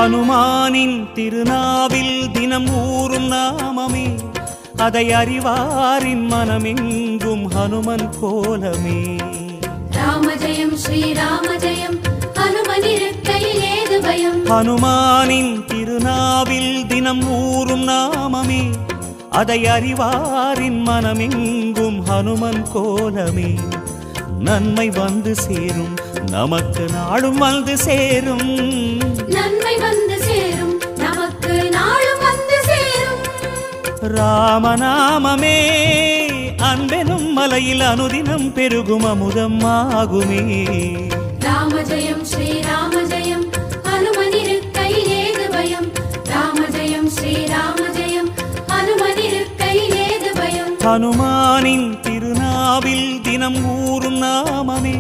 ஹனுமானின் திருநாவில் தினம் ஊறும் நாமமே, அதை அறிவாரின் மனமெங்கும் ஹனுமன் கோலமே. ராம ஜெயம் ஸ்ரீராம ஜெயம், ஹனுமனிருக்கையில் ஏது பயம். ஹனுமானின் திருநாவில் தினம் ஊறும் நாமமே, அதை அறிவாரின் மனமெங்கும் ஹனுமன் கோலமே. நன்மை வந்து சேரும், நமக்கு நாளும் வந்து சேரும். நன்மை வந்து சேரும், நமக்கு நாளும் வந்து சேரும். ராமநாமமே அன்பெனும் மலையில் அனுதினம் பெருகும் அமுதம் ஆகுமே. ராம ஜெயம் ஸ்ரீராம ஜெயம், ஹனுமனிருக்கையில் ஏது பயம். ராம ஜெயம் ஸ்ரீராம ஜெயம், ஹனுமனிருக்கையில் ஏது பயம். ஹனுமானின் திருநாவில் தினம் ஊறும் நாமமே,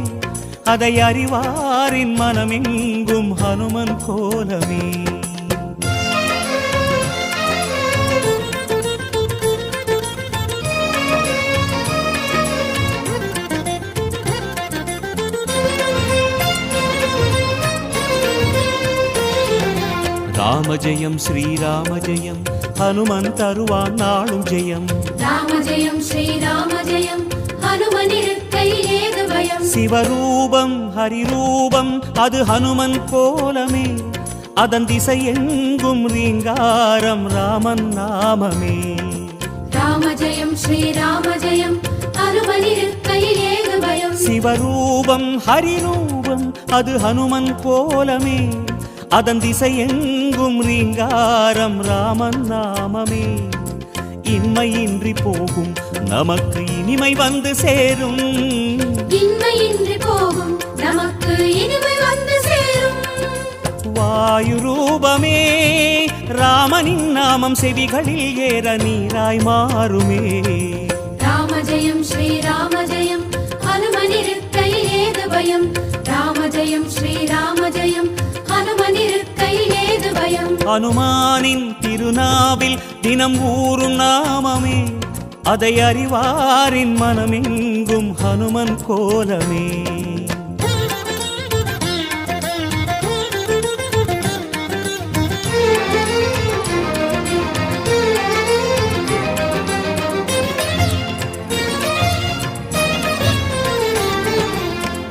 அதை அறிவாரின் மனமெங்கும் ஹனுமன் கோலமே. ராம ஜெயம் ஸ்ரீராம ஜெயம், ஹனுமன் தருவான் நாளும் ஜெயம். ராம ஜெயம் ஸ்ரீராம ஜெயம், ஹனுமனிருக்கையில் ஏது பயம். சிவரூபம் ஹரிரூபம் அது ஹனுமன் கோலமே, அதன் திசை எங்கும் ரீங்காரம் ராமன் நாமமே. ராம ஜெயம் ஸ்ரீராம ஜெயம், ஹனுமனிருக்கையில் ஏது பயம். சிவரூபம் ஹரிரூபம் அது ஹனுமன் கோலமே, அதன் திசை எங்கும் ரீங்காரம் ராமன் நாமமே. இன்மையின்றி போகும், நமக்கு இனிமை வந்து சேரும். இன்மையின்றி போகும், நமக்கு இனிமை வந்து சேரும். வாயு ரூபமே ராமனின் நாமம் செவிகளில் ஏற நீராய் மாறுமே. ராம ஜெயம் ஸ்ரீராம ஜெயம், ஹனுமனிருக்கையில் ஏது பயம். ராம ஜெயம் ஸ்ரீராம ஜெயம், ஹனுமனிருக்கையில் ஏது பயம். ஹனுமானின் திருநாவில் தினம் ஊறும் நாமமே, அதை அறிவாரின் மனமெங்கும் ஹனுமன் கோலமே.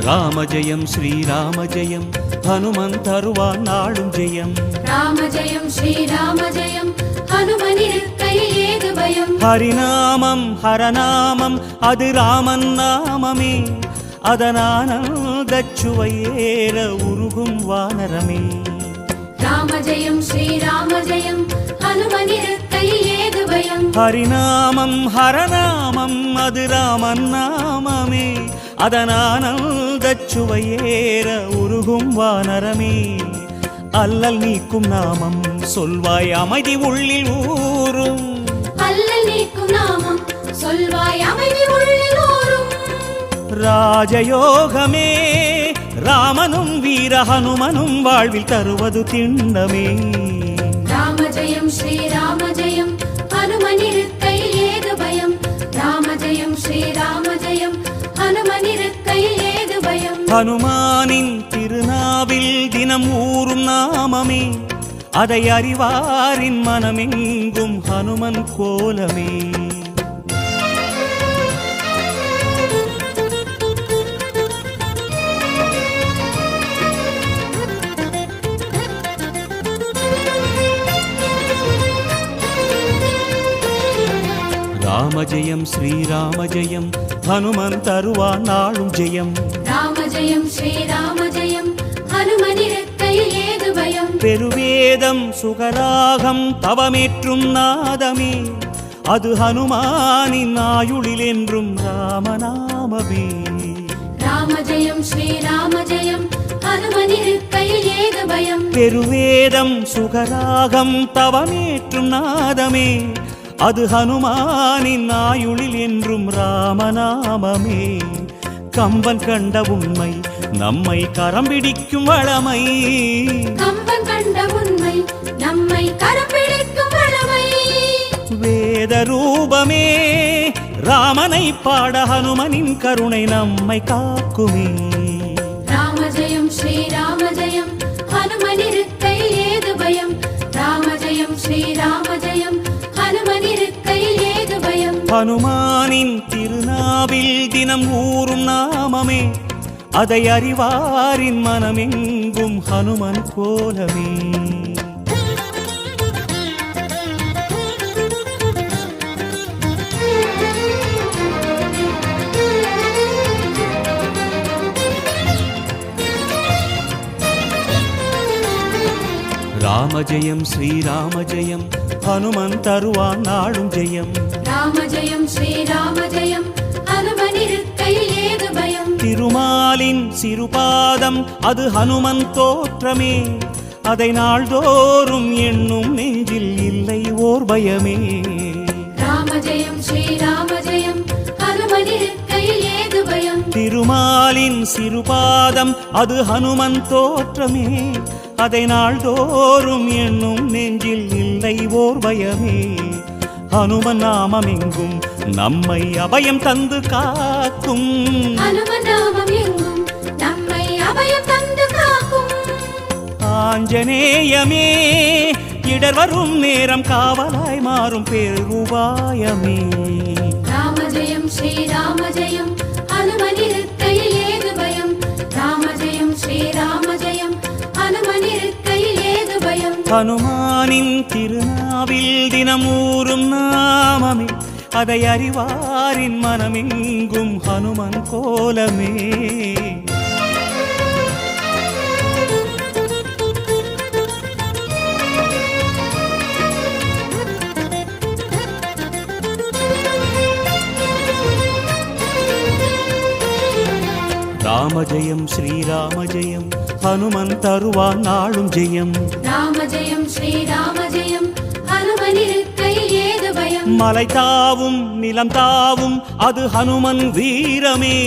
ராம ஜெயம் ஸ்ரீராம ஜெயம், ஹனுமன் தருவான் நாளும் ஜெயம். ராம ஜெயம் ஸ்ரீராம ஜெயம், ஹனுமனிருக்கையில் ஏது பயம். ஹரிநாமம் ஹரநாமம் அது ராமன் நாமமே, அதனானந்தச் சுவையேற உருகும் வானரமே. ராம ஜெயம் ஸ்ரீராம ஜெயம், ஹனுமனிருக்கையில் ஏது பயம். ஹரிநாமம் ஹரநாமம் அது ராமன் நாமமே, அதனானந்தச் சுவையேற உருகும் வானரமே. அல்லல் நீக்கும் நாமம் சொல்வாய் அமைதி உள்ளில் ஊரும். அல்லல் நீக்கும் நாமம் சொல்வாய் அமைதி உள்ளில் ஊரும். ராஜயோகமே ராமனும் வீர ஹனுமனும் வாழ்வில் தருவது திண்ணமே. ராம ஜெயம் ஸ்ரீராம ஜெயம், ஹனுமனிருக்கையில் ஏது பயம். ராம ஜெயம் ஸ்ரீராம ஜெயம், ஹனுமனிருக்கையில் ஏது பயம். ஹனுமானின் திருநாவில் தினம் ஊறும் நாமமே, அதை அறிவாரின் மனமெங்கும் ஹனுமன் கோலமே. ராம ஜெயம் ஸ்ரீராம ஜெயம், ஹனுமன் தருவான் நாளும் ஜெயம். ராம ஜெயம் ஸ்ரீராம ஜெயம், ஹனுமனிருக்கையில் ஏது பயம். பெருவேதம் சுகராகம் தவமேற்றும் நாதமே, அது ஹனுமானின் ஆயுளில் என்றும் ராமநாமமே. ராம ஜெயம் ஸ்ரீராம ஜெயம், ஹனுமனிருக்கையில் ஏது பயம். பெருவேதம் சுகராகம் தவமேற்றும் நாதமே, அது ஹனுமானின் ஆயுளில் என்றும் ராமநாமமே. கம்பன் கண்ட உண்மை நம்மை கரம் பிடிக்கும் வளமை. கம்பன் கண்ட உண்மை நம்மை கரம் பிடிக்கும் வளமை. வேத ரூபமே ராமனை பாட ஹனுமனின் கருணை நம்மை காக்குமே. ராம ஜெயம் ஸ்ரீராம ஜெயம், ஹனுமனிருக்கையில் ஏது பயம். ஸ்ரீராம ஜெயம் ஹனுமனிருக்கையில் ஏது பயம் ஹனுமானின் திருநாவில் தினம் ஊறும் நாமமே அதை அறிவாரின் மனமெங்கும் ஹனுமன் கோலமே. ராம ஜெயம் ஸ்ரீராம ஜெயம் ஹனுமன் தருவான் நாளும் ஜெயம். ராம ஜெயம் ஸ்ரீராம ஜெயம் ஹனுமனிருக்கையில் ஏது பயம் திருமாலின் சிறுபாதம் அது ஹனுமன் தோற்றமே அதை நாள்தோறும் எண்ணும் நெஞ்சில் இல்லை ஓர் பயமே. ராம ஜெயம் ஸ்ரீராம ஜெயம் ஹனுமனிருக்கையில் ஏது பயம் திருமாலின் சிறுபாதம் அது ஹனுமன் தோற்றமே அதை நாள்தோறும் எண்ணும் நெஞ்சில் இல்லை ஓர் பயமே. ஹனுமன் நாமம் எங்கும் நம்மை அபயம் தந்து காக்கும். ஹனுமன் நாமம் எங்கும் நம்மை அபயம் தந்து காக்கும். ஆஞ்சநேயமே இடர் வரும் நேரம் காவலாய் மாறும் பேருபாயமே. ராம ஜெயம் ஸ்ரீராம ஜெயம் ஹனுமனிருக்கையில் ஏது பயம் ராம ஜெயம் ஸ்ரீராம ஜெயம் ஹனுமனிருக்கையில் ஏது பயம் ஹனுமானின் திருநாவில் தினமூறும் நாமமே அதை அறிவாரின் மனமெங்கும் ஹனுமன் கோலமே. ராம ஜெயம் ஸ்ரீராம ஜெயம் ஹனுமன் தருவான் நாளும் ஜெயம். ராம ஜெயம் ஸ்ரீராம ஜெயம் ஹனுமனிருக்கையில் ஏது பயம் மலை தாவும் நிலம் தாவும் அது ஹனுமன் வீரமே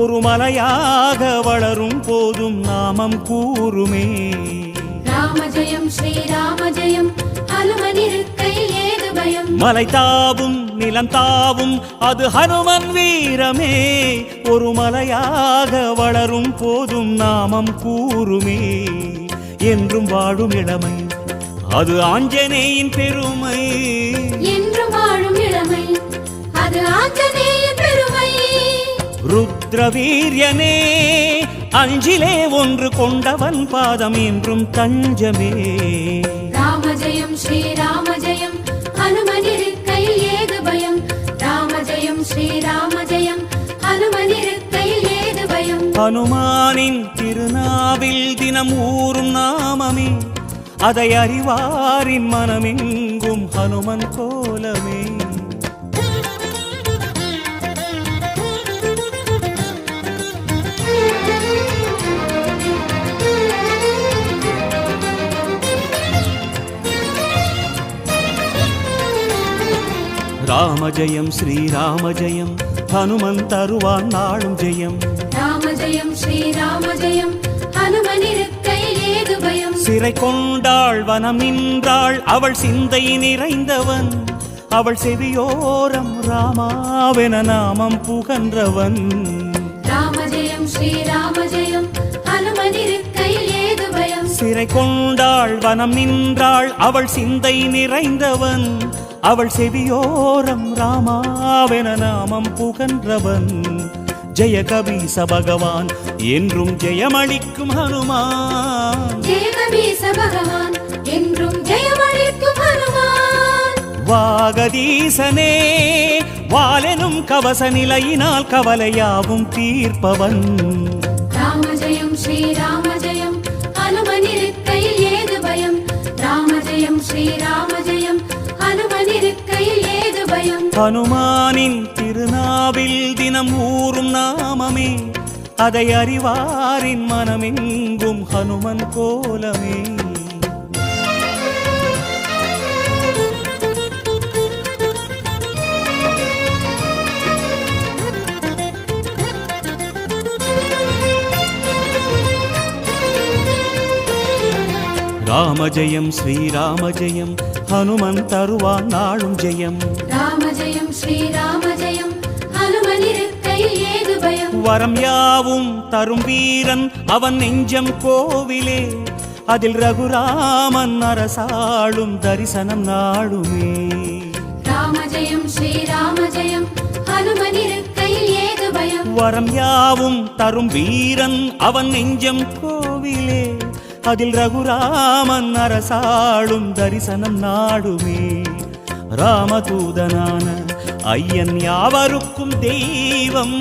ஒரு மலையாக வளரும் போதும் நாமம் கூறுமே. ராம ஜெயம் ஸ்ரீராம ஜெயம் ஹனுமனிருக்கையில் ஏது பயம் மலை தாவும் நிலம் தாவும் அது ஹனுமன் வீரமே ஒரு மலையாக வளரும் போதும் நாமம் கூறுமே. என்றும் வாழும் இளமை அது ஆஞ்சநேயின் பெருமை. என்றும் வாழும் இளமை அது ஆஞ்சநேயின் பெருமை. ருத்ரவீரியனே அஞ்சிலே ஒன்று கொண்டவன் பாதம் என்றும் தஞ்சமே. ராம ஜெயம் ஸ்ரீராம ஜெயம் ஹனுமனிருக்கையில் ஏது பயம் ராம ஜெயம் ஸ்ரீராம ஜெயம் ஹனுமனிருக்கையில் ஏது பயம் ஹனுமானின் திருநாவில் தினம் ஊறும் நாமமே அதை அறிவாரின் மனமெங்கும் ஹனுமன் கோலமே. ராம ஜெயம் ஸ்ரீராம ஜெயம் ஹனுமன் தருவான் நாளும் ஜெயம். ராம ஜெயம் ஸ்ரீராம ஜெயம் ஹனுமனிருக்கையில் ஏது பயம் சிறை கொண்டாள் வனம் நின்றாள் அவள் சிந்தை நிறைந்தவன் அவள் செவியோரம் ராமாவென நாமம் புகன்றவன். ராம ஜெயம் ஸ்ரீராம ஜெயம் ஹனுமனிருக்கையில் ஏது பயம் சிறை கொண்டாள் வனம் நின்றாள் அவள் சிந்தை நிறைந்தவன் அவள் செவியோரம் ராமாவென நாமம் புகன்றவன். ஜெய கபீச பகவான் என்றும் ஜெயமளிக்கும் ஹனுமான். ஜெய கபீச பகவான் என்றும் ஜெயமளிக்கும் ஹனுமான். வாகதீசனே வாலெனும் கவச நிலையினால் கவலையாவும் தீர்ப்பவன். ராம ஜெயம் ஸ்ரீராம ஜெயம் ஹனுமனிருக்கையில் ஏது பயம் ராம ஜெயம் ஸ்ரீராம ஜெயம் ஹனுமனிருக்கையில் ஏது பயம் ஹனுமானின் திருநாவில் தினம் ஊறும் நாமமே அதை அறிவாரின் மனமெங்கும் ஹனுமன் கோலமே. ராம ஜெயம் ஸ்ரீராம ஜெயம் ஹனுமன் தருவான் நாளும் ஜெயம். ராம ஜெயம் ஸ்ரீராம ஜெயம் ஹனுமனிருக்கையில் ஏது பயம் வரம் யாவும் தரும் வீரன் அவன் நெஞ்சம் கோவிலே அதில் ரகுராமன் அரசாளும் தரிசனம் நாடுமே. ராம ஜெயம் ஸ்ரீராம ஜெயம் ஹனுமனிருக்கையில் ஏது பயம். வரம் யாவும் தரும் வீரன் அவன் நெஞ்சம் கோவிலே, அதில் ரகுராமன் அரசாளும் தரிசனம் நாடுமே. ராமதூதனான ஐயன் யாவருக்கும் தெய்வம்,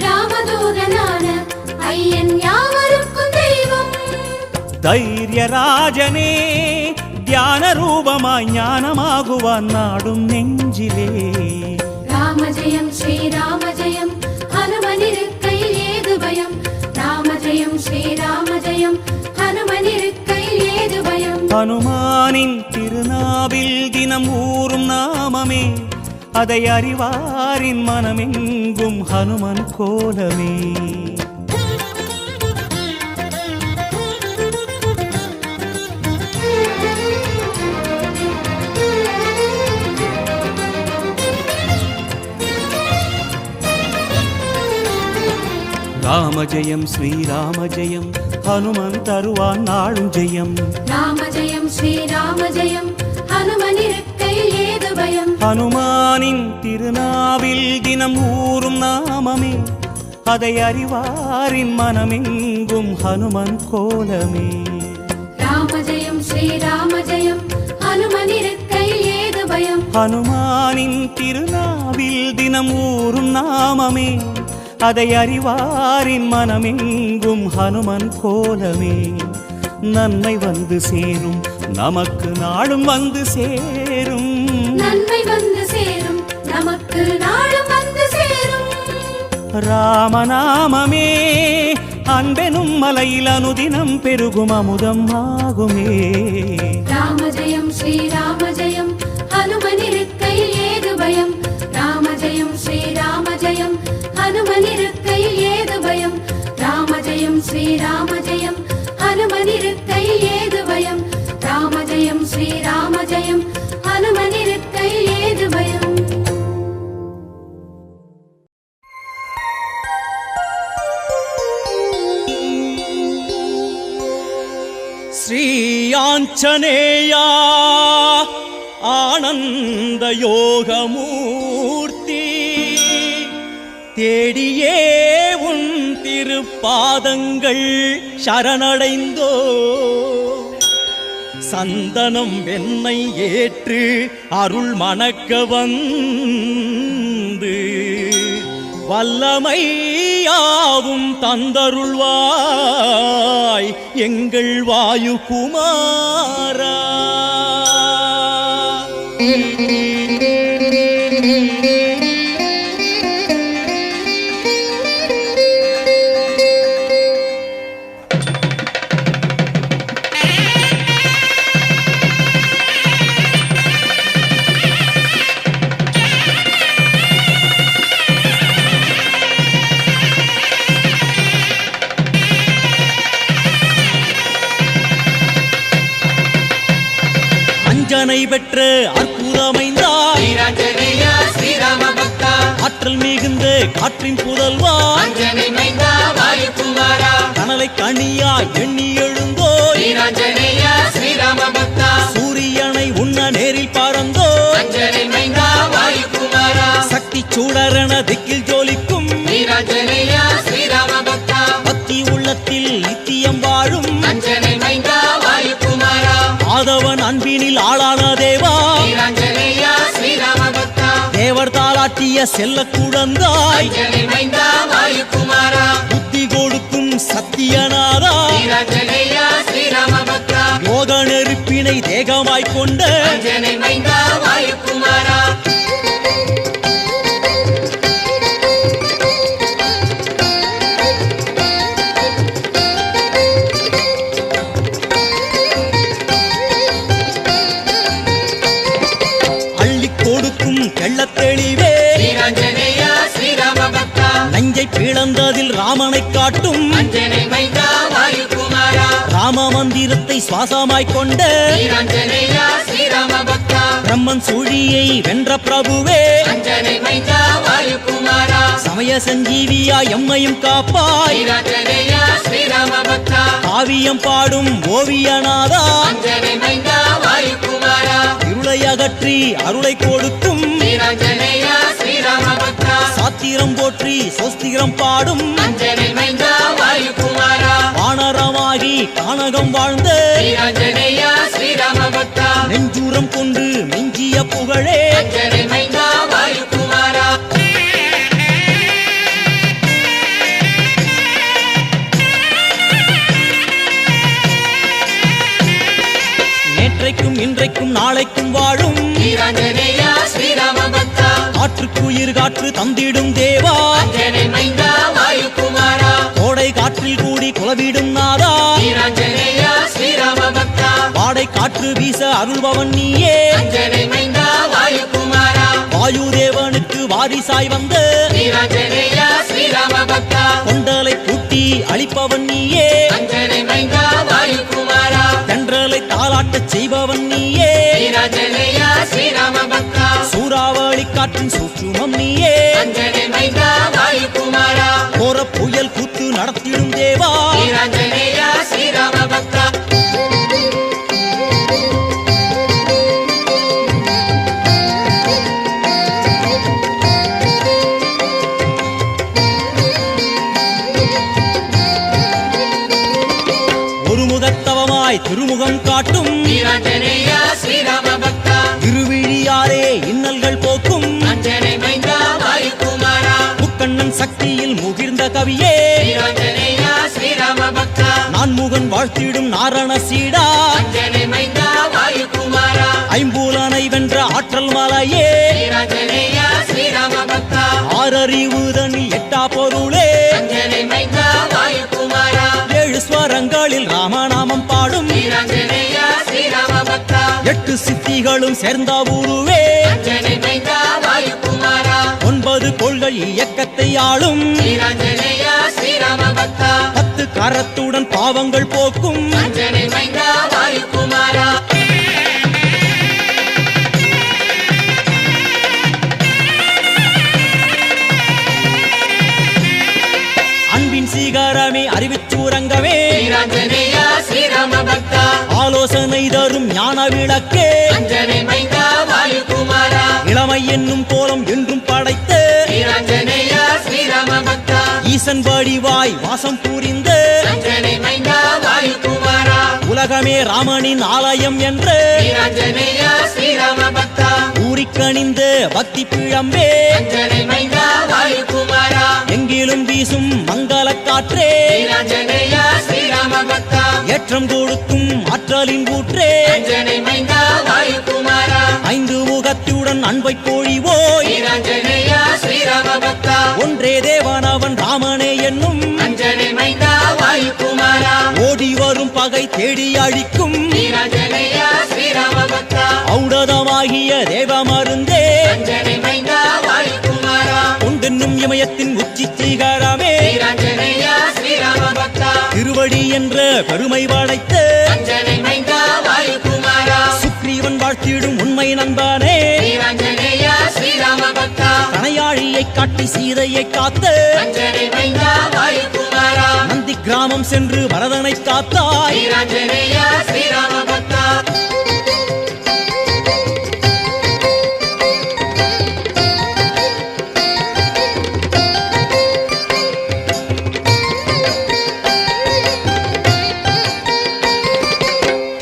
ராமதூதனான ஐயன் யாவருக்கும் தெய்வம். தைரியராஜனே தியான ரூபமாய் ஞானமாகுவான் நாடும் நெஞ்சிலே. ராம ஜெயம் ஸ்ரீராம ஜெயம் ஹனுமனிருக்கையில் ஏது பயம். ராம ஜெயம் ஸ்ரீராம ஜெயம் ஹனுமனிருக்கையில் ஏது பயம். ஹனுமானின் திருநாவில் தினம் ஊறும் நாமமே, அதை அறிவாரின் மனமெங்கும் ஹனுமன் கோலமே. ராம ஜெயம் ஸ்ரீராம ஜெயம் ஹனுமன் தருவான் நாளும் ஜெயம். ராம ஜெயம் ஸ்ரீராம ஜெயம் ஹனுமனிருக்கையில் ஏது பயம். ஹனுமானின் திருநாவில் தினம் ஊறும் நாமமே, அதை அறிவாரின் மனமெங்கும் ஹனுமன் கோலமே. ராம ஜெயம் ஸ்ரீராம ஜெயம் ஹனுமனிருக்கையில் ஏது பயம். ஹனுமானின் திருநாவில் தினம் ஊறும் நாமமே, அதை அறிவாரின் மனமெங்கும் ஹனுமன் கோலமே. நன்மை வந்து சேரும் நமக்கு நாளும் வந்து சேரும், நன்மை வந்து சேரும் நமக்கு நாளும் வந்து சேரும். ராமநாமமே அன்பெனும் மலையில் அனுதினம் பெருகும் அமுதம் ஆகுமே. ராம ஜெயம் ஸ்ரீராம ஜெயம் ஹனுமனிருக்கையில் ஏது பயம். ராம ஜெயம் ஸ்ரீராம ஜெயம் ஹனுமனிருக்கையில் ஏது பயம். ராம ஜெயம் ஸ்ரீராம ஜெயம் ஹனுமனிருக்கையில் ஏது பயம். ராம ஜெயம் ஸ்ரீராம ஜெயம் ஹனுமனிருக்கையில் ஏது பயம். ஸ்ரீ ஆஞ்சநேயா ஆனந்த யோகமூர்த்தி, தேடியே உன் திருப்பாதங்கள் சரணடைந்தோ. சந்தனம் வெண்ணை ஏற்று அருள் மணக்க வந்து வல்லமையாவும் தந்தருள்வாய் எங்கள் வாயுகுமாரா. அஞ்சனை பெற்ற அற்புதமைந்தா ஸ்ரீராம பக்தா, ஆற்றல் மிகுந்த காற்றின் புதல்வா, அஞ்சனை மைந்தா வாயுகுமாரா, கனலை கனியா எண்ணி எழுந்தோ. வீராஞ்சனேயா ஸ்ரீராம பக்தா, சூரியனை உண்ண நேரில் பறந்தோ. அஞ்சனை மைந்தா வாயுகுமாரா, சக்தி சூடரண திக்கில் ஜோலிக்கும் வீராஞ்சனேயா ஸ்ரீராம பக்தா, பக்தி உள்ளத்தில் நித்தியம் வாழும் அஞ்சனை மைந்தா வாயுகுமாரா, ஆதவன் அன்பினில் ஆளான தேவா, வீராஞ்சனேயா ஸ்ரீராம பக்தா, தேவர் தாளாட்டிய செல்ல குழந்தாய், அஞ்சனை மைந்தா வாயுகுமாரா, புத்தி கொடுக்கும் சத்தியநாதா, வீராஞ்சனேயா ஸ்ரீராம பக்தா, யோக நெருப்பினை தேகமாய்க் கொண்ட அஞ்சனை மைந்தா வாயுகுமாரா, தெளிவே வீராஞ்சனேயா ஸ்ரீராம பக்தா, நஞ்சை பிளந்ததில் ராமனை காட்டும் அஞ்சனை மைந்தா வாயுகுமாரா, ராம மந்திரத்தை சுவாசமாய்க் கொண்ட வீராஞ்சனேயா ஸ்ரீராம பக்தா, பிரம்மன் சூழியை வென்ற பிரபுவே, அஞ்சனை மைந்தா வாயுகுமாரா, சமய சஞ்சீவியா எம்மையும் காப்பாய், வீராஞ்சனேயா ஸ்ரீராம பக்தா காவியம் பாடும் ஓவியநாதா அஞ்சனை மைந்தா வாயுகுமாரா இருளை அகற்றி அருளை கொடுக்கும் வீராஞ்சனேயா ஸ்ரீராம பக்தா சாத்திரம் போற்றி சொஸ்திரம் பாடும் அஞ்சனை மைந்தா வாயுகுமாரா வானரமாகி கானகம் வாழ்ந்த வீராஞ்சனேயா ஸ்ரீராம பக்தா நெஞ்சூரம் கொண்டு மிஞ்சிய புகழே அஞ்சனை மைந்தா வாயுகுமாரா நேற்றைக்கும் இன்றைக்கும் நாளைக்கும் வாழும் வீராஞ்சனேயா ஸ்ரீராம பக்தா காற்றுக்குயிர் காற்று தந்திடும் தேவா அஞ்சனை மைந்தா வாயுகுமாரா கோடை காற்றில் கூடி குலவிடும் நாதா வீராஞ்சனேயா ஸ்ரீராம பக்தா வாடை காற்று வீச அருள்பவன் நீயே அஞ்சனை மைந்தா வாயுகுமாரா வாயு தேவனுக்கு வாரிசாய் வந்த வீராஞ்சனேயா ஸ்ரீராம பக்தா கொண்டலை கூட்டி அழிப்பவன் நீயே அஞ்சனை மைந்தா வாயுகுமாரா தென்றலை தாளாட்டச் செய்பவன் நீயே வீராஞ்சனேயா ஸ்ரீராம பக்தா சூறாவளி காற்றின் சூற்றுமம் நீயே அஞ்சனை மைந்தா வாயுகுமாரா கோர புயல் கூத்து நடத்திடும் தேவா வீராஞ்சனேயா ஸ்ரீராம பக்தா ஒரு முகத்தவமாய் திருமுகம் காட்டும் வீராஞ்சனேயா ஸ்ரீராம பக்தா திருவிழியாரே இன்னல்கள் போக்கும் அஞ்சனை மைந்தா வாயுகுமாரா முக்கண்ணன் சக்தியில் முகிர்ந்த கவியே வீராஞ்சனேயா ஸ்ரீராம பக்தா நான்முகன் வாழ்த்திடும் நாரண சீடா அஞ்சனை மைந்தா வாயுகுமாரா ஐம்பூலனை வென்ற ஆற்றல் மலையே வீராஞ்சனேயா ஸ்ரீராம பக்தா ஆறறிவுதனில் எட்டா பொருளே அஞ்சனை மைந்தா வாயுகுமாரா ஏழு ஸ்வரங்களில் ராமநாமம் பாடும் வீராஞ்சனேயா ஸ்ரீராம பக்தா எட்டு சித்திகளும் சேர்ந்த உருவே அஞ்சனை மைந்தா வாயுகுமாரா 9 கோள்கள் இயக்கத்தை ஆளும் வீராஞ்சனேயா ஸ்ரீராம பக்தா 10 கரத்துடன் பாவங்கள் போக்கும் அஞ்சனை மைந்தா வாயுகுமாரா அன்பின் சீகாரமே அறிவிச்சூரங்கமே வீராஞ்சனேயா ஸ்ரீராம பக்தா ஆலோசனை தரும் ஞான விளக்கே அஞ்சனை மைந்தா வாயுகுமாரா இளமை என்னும் கோலம் என்றும் படைத்த வீராஞ்சனேயா ஸ்ரீராம பக்தா ஈசன் வடிவாய் வாசம் புரிந்த அஞ்சனை மைந்தா வாயுகுமாரா உலகமே ராமனின் ஆலயம் என்ற வீராஞ்சனேயா ஸ்ரீராம பக்தா ஊரிக்கணிந்த பக்தி பிழம்பே அஞ்சனை மைந்தா வாயுகுமாரா எங்கிலும் வீசும் மங்கள காற்றே வீராஞ்சனேயா ஸ்ரீராம பக்தா ஏற்றம் கொடுக்கும் ஆற்றலின் ஊற்றே அஞ்சனை மைந்தா வாயுகுமாரா 5 முகத்துடன் அன்பை பொழிவோய் வீராஞ்சனேயா ஸ்ரீராம பக்தா ஒன்றே தேவனவன் ராமனே என்னும் அஞ்சனை மைந்தா வாயுகுமாரா ஓடி வரும் பகை தேடி அழிக்கும் வீராஞ்சனேயா ஸ்ரீராம பக்தா ஔடதமாகிய தேவ மருந்தே அஞ்சனை மைந்தா வாயுகுமாரா கொண்டென்னும் இமயத்தின் உச்சி சிகரமே வீராஞ்சனேயா ஸ்ரீராம பக்தா திருவடி என்ற பெருமை படைத்த அஞ்சனை மைந்தா வாயுகுமாரா சுக்ரீவன் வாழ்த்திடும் உண்மை நண்பனே வீராஞ்சனேயா ஸ்ரீராம பக்தா கணையாழியை காட்டி சீதையை காத்த அஞ்சனை மைந்தா வாயுகுமாரா நந்தி கிராமம் சென்று பரதனை காத்தாய் வீராஞ்சனேயா ஸ்ரீராம பக்தா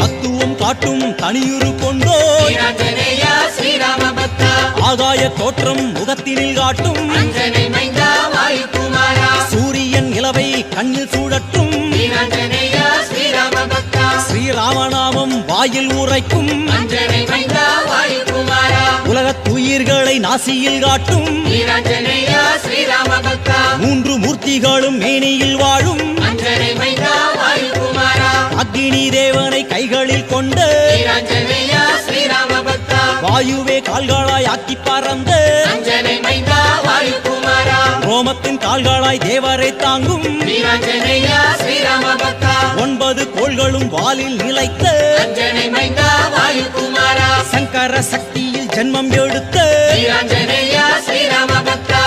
தத்துவம் காட்டும் தனியுரு கொண்டோய் வீராஞ்சனேயா ஸ்ரீராம பக்தா ஆகாய தோற்றம் முகத்தினில் காட்டும் அஞ்சனை மைந்தா வாயுகுமாரா சூரியன் நிலவை கண்ணில் சூழட்டும் வீராஞ்சனேயா ஸ்ரீராம பக்தா ஸ்ரீராமநாமம் வாயில் உரைக்கும் அஞ்சனை மைந்தா வாயுகுமாரா உலகத்துயிர்களை நாசியில் காட்டும் வீராஞ்சனேயா ஸ்ரீராம பக்தா 3 மூர்த்திகளும் மேனியில் வாழும் அஞ்சனை மைந்தா வாயுகுமாரா அக்னி தேவனை கைகளில் கொண்ட வீராஞ்சனேயா ஸ்ரீராம பக்தா வாயுவே கால்களாய் ஆக்கி பறந்த அஞ்சனை மைந்தா வாயுகுமாரா ரோமத்தின் கால்களாய் தேவரை தாங்கும் வீராஞ்சனேயா ஸ்ரீராம பக்தா 9 கோள்களும் வாலில் நிலைத்த அஞ்சனை மைந்தா வாயுகுமாரா சங்கர சக்தியில் ஜென்மம் எடுத்த வீராஞ்சனேயா ஸ்ரீராம பக்தா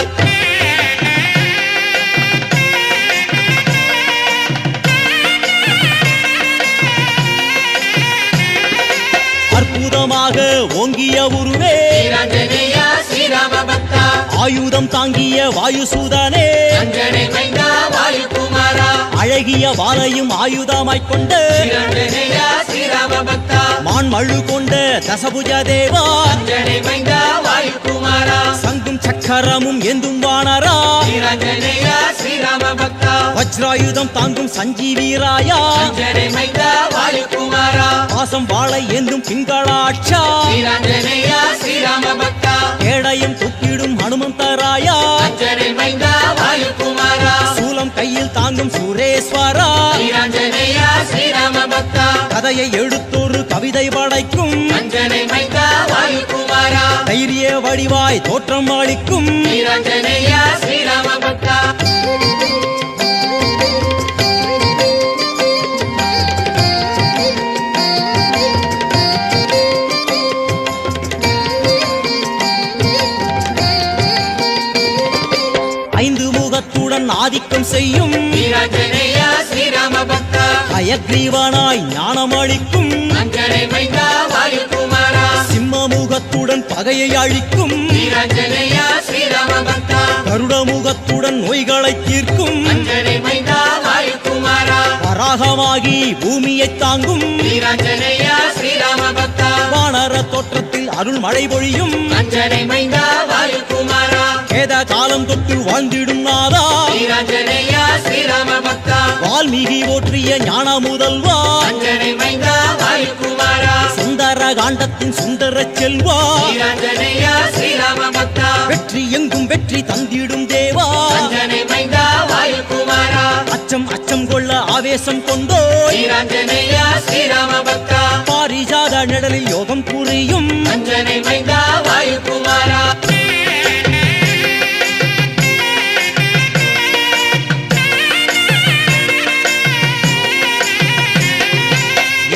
ஆயுதம் தாங்கிய வாயுசூதனே அஞ்சனை மைந்தா வாயுகுமாரா அழகிய வாளையும் ஆயுதமாய்க் கொண்ட ஸ்ரீரஞ்சனையா ஸ்ரீராம பக்தா மான்மழு கொண்ட தசபுஜ தேவா அஞ்சனை மைந்தா வாயுகுமாரா சங்கும் சக்கரமும் ஏந்தும் வானரா ஸ்ரீரஞ்சனையா ஸ்ரீராம பக்தா வஜ்ராயுதம் தாங்கும் சஞ்சீவீராயா அஞ்சனை மைந்தா வாயுகுமாரா பாசம் வாளை ஏந்தும் பிங்களாட்சா ஸ்ரீரஞ்சனையா ஸ்ரீராம பக்தா கேடயம் தூக்கிடும் ஹனுமந்தராயா அஞ்சனை மைந்தா வாயுகுமாரா சூலம் கையில் தாங்கும் சூரேஸ்வரா ஸ்ரீரஞ்சனையா ஸ்ரீராம பக்தா கதையை எடுத்தொரு கவிதை படைக்கும் அஞ்சனை மைந்தா வாயுகுமாரா தைரிய வடிவாய் தோற்றம் அளிக்கும் ஸ்ரீரஞ்சனையா ஸ்ரீராம பக்தா ஐந்து முகத்துடன் ஆதிக்கம் செய்யும் ஸ்ரீரஞ்சனையா ஸ்ரீராம பக்தா அயக்ரீவனாய் ஞானம் அளிக்கும் அஞ்சனை மைந்தா வாயுகுமாரா சிம்மமுகத்துடன் பகையை அழிக்கும் ஸ்ரீரஞ்சனையா ஸ்ரீராம பக்தா கருடமுகத்துடன் நோய்களை தீர்க்கும் அஞ்சனை மைந்தா வாயுகுமாரா வராகமாகி பூமியை தாங்கும் ஸ்ரீரஞ்சனையா ஸ்ரீராம பக்தா வானர தோற்றத்தில் அருள் மழை பொழியும் அஞ்சனை மைந்தா வாயுகுமாரா வேத காலம் தொட்டு வாழ்ந்திடும் நாதா ஸ்ரீரஞ்சனையா ஸ்ரீராம பக்தா வால்மீகி போற்றிய ஞான முதல்வா அஞ்சனை மைந்தா வாயுகுமாரா சுந்தர காண்டத்தின் சுந்தர செல்வா ஸ்ரீரஞ்சனையா ஸ்ரீராம பக்தா வெற்றி எங்கும் வெற்றி தந்திடும் தேவா அஞ்சனை மைந்தா வாயுகுமாரா அச்சம் அச்சம் கொள்ள ஆவேசம் கொண்டோய் ஸ்ரீரஞ்சனையா ஸ்ரீராம பக்தா பாரிஜாத நிழலில் யோகம் புரியும் அஞ்சனை மைந்தா வாயுகுமாரா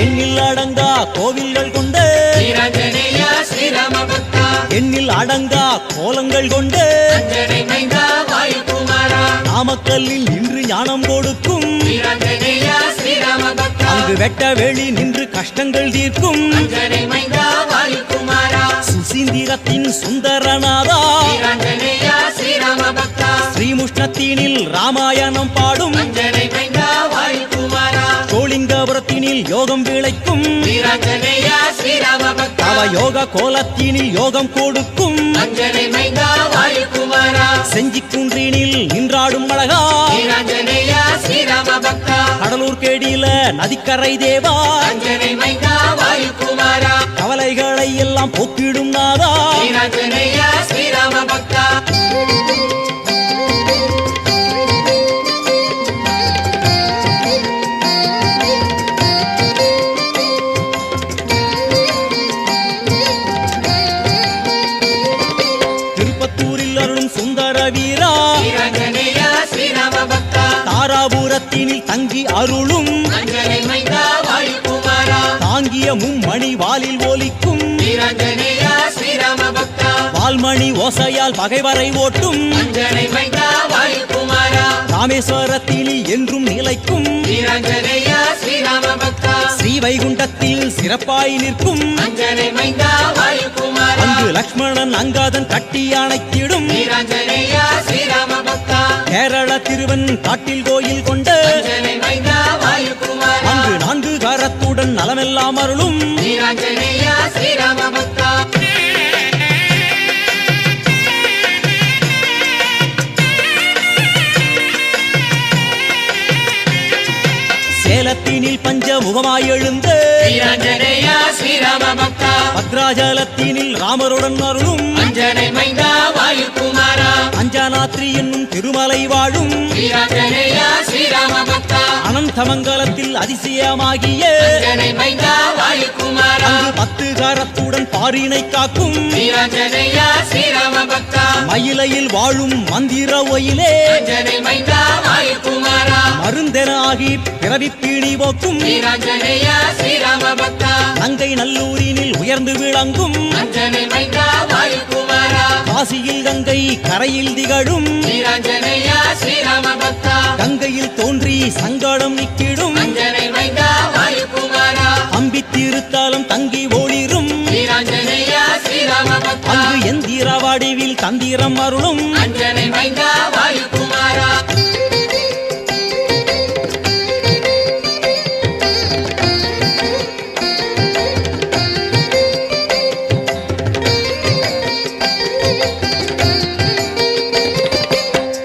எண்ணில் அடங்கா கோவில்கள் கொண்ட ஸ்ரீரஞ்சனையா ஸ்ரீராம பக்தா எண்ணில் அடங்கா கோலங்கள் கொண்ட அஞ்சனை மைந்தா வாயுகுமாரா நாமக்கல்லில் நின்று ஞானம் கொடுக்கும் ஸ்ரீரஞ்சனையா ஸ்ரீராம பக்தா அங்கு வெட்ட வெளி நின்று கஷ்டங்கள் தீர்க்கும் அஞ்சனை மைந்தா வாயுகுமாரா சுசீந்திரத்தின் சுந்தரநாதா ஸ்ரீரஞ்சனையா ஸ்ரீராம பக்தா ஸ்ரீமுஷ்ணத்தினில் ராமாயணம் பாடும் அஞ்சனை மைந்தா வாயுகுமாரா சோளிங்கபுரத்தினில் யோகம் விளைக்கும் ஸ்ரீரஞ்சனையா ஸ்ரீராம பக்தா அவ யோக கோலத்தினில் யோகம் கொடுக்கும் அஞ்சனை மைந்தா வாயுகுமாரா செஞ்சிக்குன்றினில் நின்றாடும் அழகா ஸ்ரீரஞ்சனையா ஸ்ரீராம பக்தா கடலூர் கேடியில நதிக்கரை தேவா அஞ்சனை மைந்தா வாயுகுமாரா கவலைகளை எல்லாம் போக்கிடும் நாதா ஸ்ரீரஞ்சனையா ஸ்ரீராம பக்தா திருப்பத்தூரில் அருளும் சுந்தர வீரா ஸ்ரீரஞ்சனையா ஸ்ரீராம பக்தா தாராபுரத்தினில் தங்கி அருளும் அஞ்சனை மைந்தா வாயுகுமாரா தாங்கிய மும்மணி வாலில் ஒலிக்கும் ஸ்ரீரஞ்சனையா ஸ்ரீராம பக்தா வால்மணி ஓசையால் பகைவரை ஓட்டும் அஞ்சனை மைந்தா வாயுகுமாரா ராமேஸ்வரத்தில் என்றும் நிலைக்கும் ஸ்ரீரஞ்சனையா ஸ்ரீராம பக்தா ஸ்ரீவைகுண்டத்தில் சிறப்பாய் நிற்கும் அஞ்சனை மைந்தா வாயுகுமாரா அங்கு லக்ஷ்மணன் அங்காதன் கட்டி அணைத்திடும் ஸ்ரீரஞ்சனையா ஸ்ரீராம பக்தா கேரள திருவன் காட்டில் கோயில் கொண்ட அஞ்சனை மைந்தா வாயுகுமாரா அங்கு நான்கு காரத்துடன் நலமெல்லாம் அருளும் ஸ்ரீரஞ்சனையா ஸ்ரீராம பக்தா சேலத்தினில் பஞ்ச முகமாய் எழுந்த ஸ்ரீரஞ்சனையா ஸ்ரீராம பக்தா பத்ராஜலத்தினில் ராமருடன் அருளும் அஞ்சனை மைந்தா வாயுகுமாரா அஞ்சனாத்ரி என்னும் திருமலை வாழும் ஸ்ரீரஞ்சனையா ஸ்ரீராம பக்தா அனந்தமங்கலத்தில் அதிசயமாகிய அஞ்சனை மைந்தா வாயுகுமாரா அங்கு பத்து காரத்துடன் பாரினை காக்கும் ஸ்ரீரஞ்சனையா ஸ்ரீராம பக்தா மயிலையில் வாழும் மந்திர ஒயிலே அஞ்சனை மைந்தா வாயுகுமாரா மருந்தென ஆகி பிறவி பீடி போக்கும் ஸ்ரீரஞ்சனையா ஸ்ரீராம பக்தா நங்கை நல்லூரினில் உயர்ந்து விளங்கும் அஞ்சனை மைந்தா வாயுகுமாரா காசியில் கங்கை கரையில் திகழும் ஸ்ரீரஞ்சனையா ஸ்ரீராம பக்தா கங்கையில் தோன்றி சங்கடம் நிக்கிடும் அஞ்சனை மைந்தா வாயுகுமாரா அம்பி திருத்தாலம் தங்கி ஒளிரும் ஸ்ரீரஞ்சனையா ஸ்ரீராம பக்தா அங்கு எந்திர வடிவில் தந்திரம் அருளும் அஞ்சனை மைந்தா வாயுகுமாரா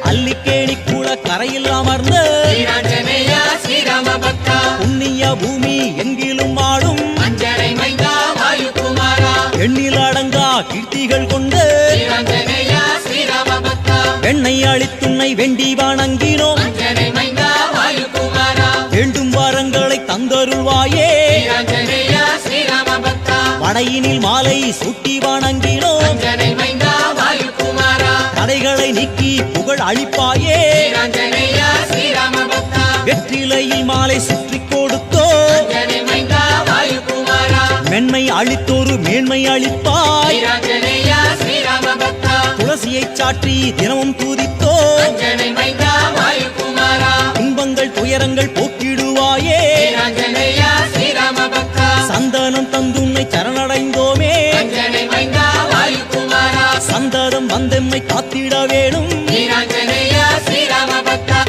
அல்லிக்கேணி கூட கரையில் அமர்ந்த ஸ்ரீராஞ்சனேயா ஸ்ரீராம பக்தா புண்ணிய பூமி எங்கிலும் ஆடும் அஞ்சனை மைந்தா வாயுகுமாரா எண்ணில் அடங்கா கீர்த்திகள் கொண்டு ஸ்ரீராஞ்சனேயா ஸ்ரீராம பக்தா வெண்ணை அளித்துன்னை வெண்டி வணங்கினோம் அஞ்சனை மைந்தா வாயுகுமாரா வேண்டும் வரங்களை தந்தருள்வாயே ஸ்ரீராஞ்சனேயா ஸ்ரீராம பக்தா வடையினில் மாலை சுட்டி வணங்கினோம் அஞ்சனை மைந்தா வாயுகுமாரா தடைகளை நீக்கி புகழ் அளிப்பாயே ஸ்ரீராஞ்சனேயா ஸ்ரீராம பக்தா வெற்றிலையில் மாலை சுற்றி கொடுத்தோ அஞ்சனை மைந்தா வாயுகுமாரா மென்மை அளித்தோரு மேன்மை அளிப்பாய் ஸ்ரீராஞ்சனேயா ஸ்ரீராம பக்தா துளசியை சாற்றி தினமும் தூதித்தோ அஞ்சனை மைந்தா வாயுகுமாரா துன்பங்கள் துயரங்கள் போக்கிடுவாயே ஸ்ரீராஞ்சனேயா ஸ்ரீராம பக்தா சந்தனம் தந்துன்னை சரணடைந்தோமே அஞ்சனை மைந்தா வாயுகுமாரா சந்ததம் வந்தெம்மை காத்திட வேணும் ஸ்ரீராஞ்சனேயா ஸ்ரீராம பக்தா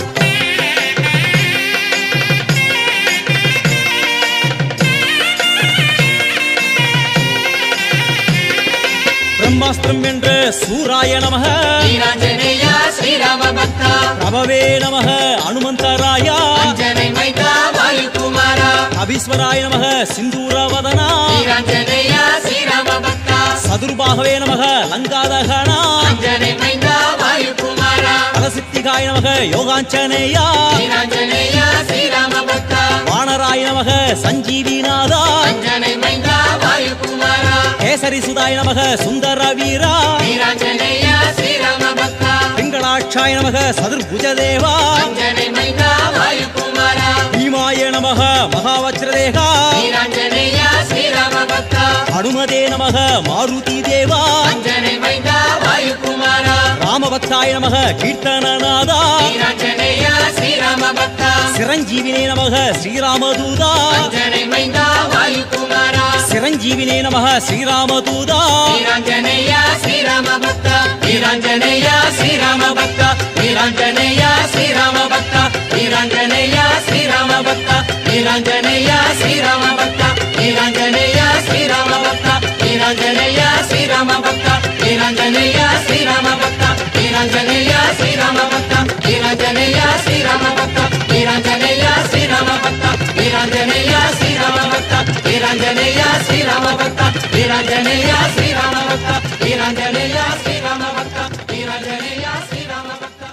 பிரம்மாஸ்திரம் என்ற சூராய நமக ஸ்ரீராஞ்சனேயா ஸ்ரீராம பக்தா பிரபவே நமக அனுமந்தராயா அஞ்சனை மைந்தா வாயுகுமாரா அபீஸ்வராய நமக சிந்தூரவதனா ஸ்ரீராஞ்சனேயா ஸ்ரீராம பக்தா சதுர்பாகவே நமக லங்காதகனா அஞ்சனை மைந்தா வாயுகுமாரா பரசித்திகாய நமக யோகாஞ்சனேயா ஸ்ரீராஞ்சனேயா ஸ்ரீராம பக்தா வானராய நமக சஞ்சீவிநாதா அஞ்சனை மைந்தா வாயுகுமாரா கேசரி சுதாய நமக சுந்தர வீரா ஸ்ரீராஞ்சனேயா ஸ்ரீராம பக்தா பிங்களாட்சாய நமக சதுர்புஜதேவா அஞ்சனை மைந்தா வாயுகுமாரா பீமாய நமக மகாவஜ்ரதேகா ஸ்ரீராஞ்சனேயா ஸ்ரீராம பக்தா அனுமதே நமக மாருதி தேவா அஞ்சனை மைந்தா வாயுகுமாரா ராமபக்தாய நமக கீர்த்தனநாதா ஸ்ரீராஞ்சனேயா ஸ்ரீராம பக்தா சிரஞ்சீவினே நமக ஸ்ரீராமதூதா அஞ்சனை மைந்தா வாயுகுமாரா சிரஞ்சீவினே நமக ஸ்ரீராமதூதா ஸ்ரீராஞ்சனேயா ஸ்ரீராம பக்தா ஸ்ரீராஞ்சனேயா ஸ்ரீராம பக்தா ஸ்ரீராஞ்சனேயா ஸ்ரீராம பக்தா ஸ்ரீராஞ்சனேயா ஸ்ரீராம பக்தா ஸ்ரீராஞ்சனேயா ஸ்ரீராம பக்தா ஸ்ரீராஞ்சனேயா ஸ்ரீராம பக்தா ஸ்ரீராஞ்சனேயா ஸ்ரீராம பக்தா ஸ்ரீராஞ்சனேயா ஸ்ரீராம பக்தா ஸ்ரீராஞ்சனேயா ஸ்ரீராம பக்தா ஸ்ரீராஞ்சனேயா ஸ்ரீராம பக்தா ஸ்ரீராஞ்சனேயா ஸ்ரீராம பக்தா ஸ்ரீராஞ்சனேயா ஸ்ரீராம பக்தா ஸ்ரீராஞ்சனேயா ஸ்ரீராம பக்தா ஸ்ரீராஞ்சனேயா ஸ்ரீராம பக்தா ஸ்ரீராஞ்சனேயா ஸ்ரீராம பக்தா ஸ்ரீராஞ்சனேயா ஸ்ரீராம பக்தா ஸ்ரீராஞ்சனேயா ஸ்ரீராம பக்தா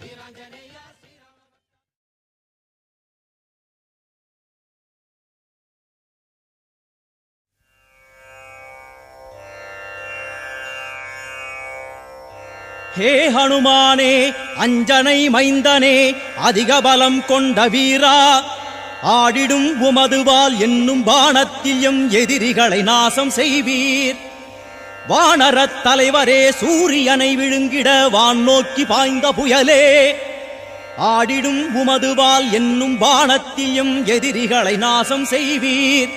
ஸ்ரீராஞ்சனேயா ஹே ஹனுமானே அஞ்சனை மைந்தனே அதிக பலம் கொண்ட வீரா ஆடிடும் உமதுவால் என்னும் பாணத்தில் எம் எதிரிகளை நாசம் செய்வீர் வானரத் தலைவரே சூரியனை விழுங்கிட வான் நோக்கி பாய்ந்த புயலே ஆடிடும் உமதுவால் என்னும் பாணத்தில் எம் எதிரிகளை நாசம் செய்வீர்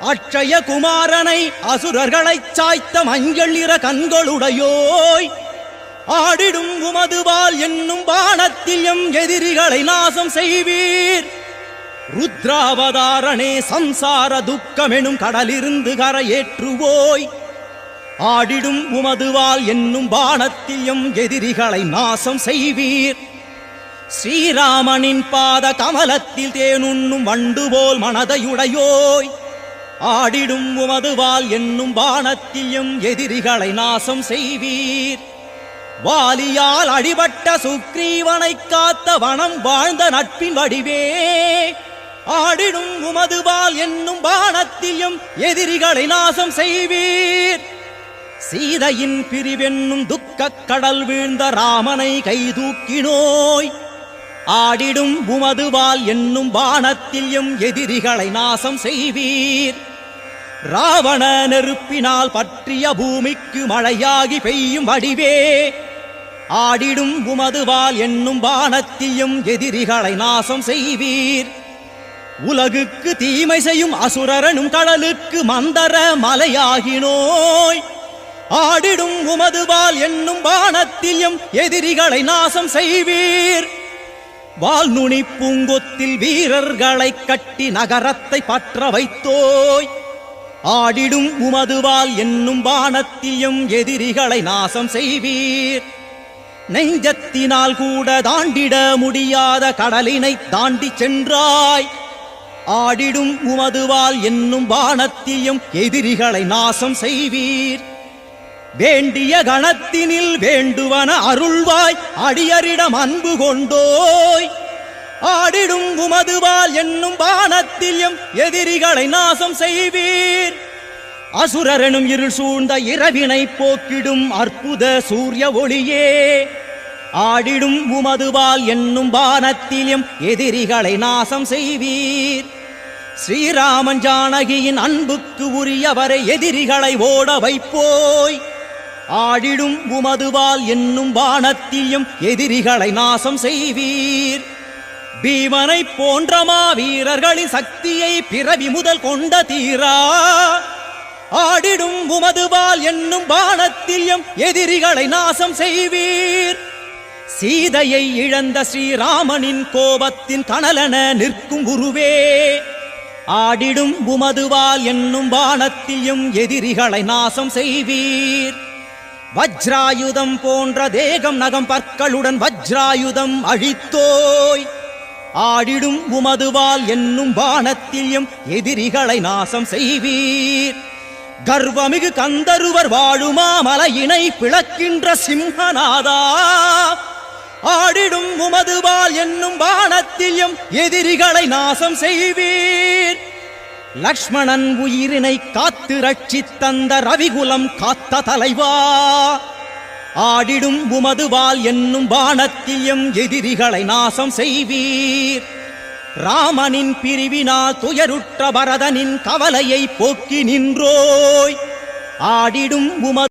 அட்சய குமாரனை அசுரர்களைச் சாய்த்த மஞ்சள் நிற கண்களுடையோய் ஆடிடும் உமதுவால் என்னும் பாணத்தில் எம் எதிரிகளை நாசம் செய்வீர் ருத்ராவதாரணே சம்சார துக்கமெனும் கடலிருந்து கரையேற்றுவோய் ஆடிடும் உமதுவால் என்னும் பாணத்தில் எம் எதிரிகளை நாசம் செய்வீர் ஸ்ரீராமனின் பாத கமலத்தில் தேனுண்ணும் வண்டு போல் மனதையுடையோய் ஆடிடும் உமதுவால் என்னும் பாணத்தில் எம் எதிரிகளை நாசம் செய்வீர் வாலியால் அடிபட்ட சுக்ரீவனை காத்த வனம் வாழ்ந்த நட்பின் வடிவே ஆடிடும் உமதுவால் என்னும் பாணத்தில் எம் எதிரிகளை நாசம் செய்வீர் சீதையின் பிரிவென்னும் துக்கக் கடல் வீழ்ந்த ராமனை கைதூக்கினோய் ஆடிடும் உமதுவால் என்னும் பாணத்தில் எம் எதிரிகளை நாசம் செய்வீர் ராவண நெருப்பினால் பற்றிய பூமிக்கு மழையாகி பெய்யும் வடிவே ஆடிடும் உமதுவால் என்னும் பாணத்தில் எம் எதிரிகளை நாசம் செய்வீர் உலகுக்கு தீமை செய்யும் அசுரரனும் கடலுக்கு மந்தர மலையாகினோய் ஆடிடும் உமதுவால் என்னும் பானத்திலும் எதிரிகளை நாசம் செய்வீர் வால்நுனி பூங்கொத்தில் வீரர்களை கட்டி நகரத்தை பற்ற வைத்தோய் ஆடிடும் உமதுவால் என்னும் பானத்திலும் எதிரிகளை நாசம் செய்வீர் நெஞ்சத்தினால் கூட தாண்டிட முடியாத கடலினை தாண்டி சென்றாய் ஆடிடும் உமதுவால் என்னும் பானத்திலும் எதிரிகளை நாசம் செய்வீர் வேண்டிய கணத்தினில் வேண்டுவன அருள்வாய் அடியரிடம் அன்பு கொண்டோய் ஆடிடும் உமதுவால் என்னும் பானத்திலும் எதிரிகளை நாசம் செய்வீர் அசுரரெனும் இருள் சூழ்ந்த இரவினை போக்கிடும் அற்புத சூரிய ஒளியே ஆடிடும் உமதுவால் என்னும் பானத்திலும் எதிரிகளை நாசம் செய்வீர் ஸ்ரீராமன் ஜானகியின் அன்புக்கு உரியவரை எதிரிகளை ஓட வைப்போய் ஆடிடும் உமதுவால் என்னும் பானத்திலும் எதிரிகளை நாசம் செய்வீர் பீமனை போன்ற மாவீரர்களின் சக்தியை பிறவி முதல் கொண்ட தீரா ஆடிடும் உமதுவால் என்னும் பானத்திலும் எதிரிகளை நாசம் செய்வீர் சீதையை இழந்த ஸ்ரீராமனின் கோபத்தின் கனலென நிற்கும் குருவே ஆடிடும் உமதுவால் என்னும் பானத்திலும் எதிரிகளை நாசம் செய்வீர் வஜ்ராயுதம் போன்ற தேகம் நகம் பற்களுடன் வஜ்ராயுதம் அழித்தோய் ஆடிடும் உமதுவால் என்னும் பானத்திலும் எதிரிகளை நாசம் செய்வீர் கர்வமிகு கந்தருவர் வாழுமா மலையினை பிளக்கின்ற சிம்ஹநாதா ஆடிடும் உமதுவால் என்னும் பானத்திலும் எதிரிகளை நாசம் செய்வீர் லக்ஷ்மணன் உயிரினை காத்து ரட்சித் தந்த ரவிகுலம் காத்த தலைவா ஆடிடும் உமதுவால் என்னும் பானத்திலும் எதிரிகளை நாசம் செய்வீர் ராமனின் பிரிவினால் துயருற்ற பரதனின் கவலையை போக்கி நின்றோய் ஆடிடும் உமது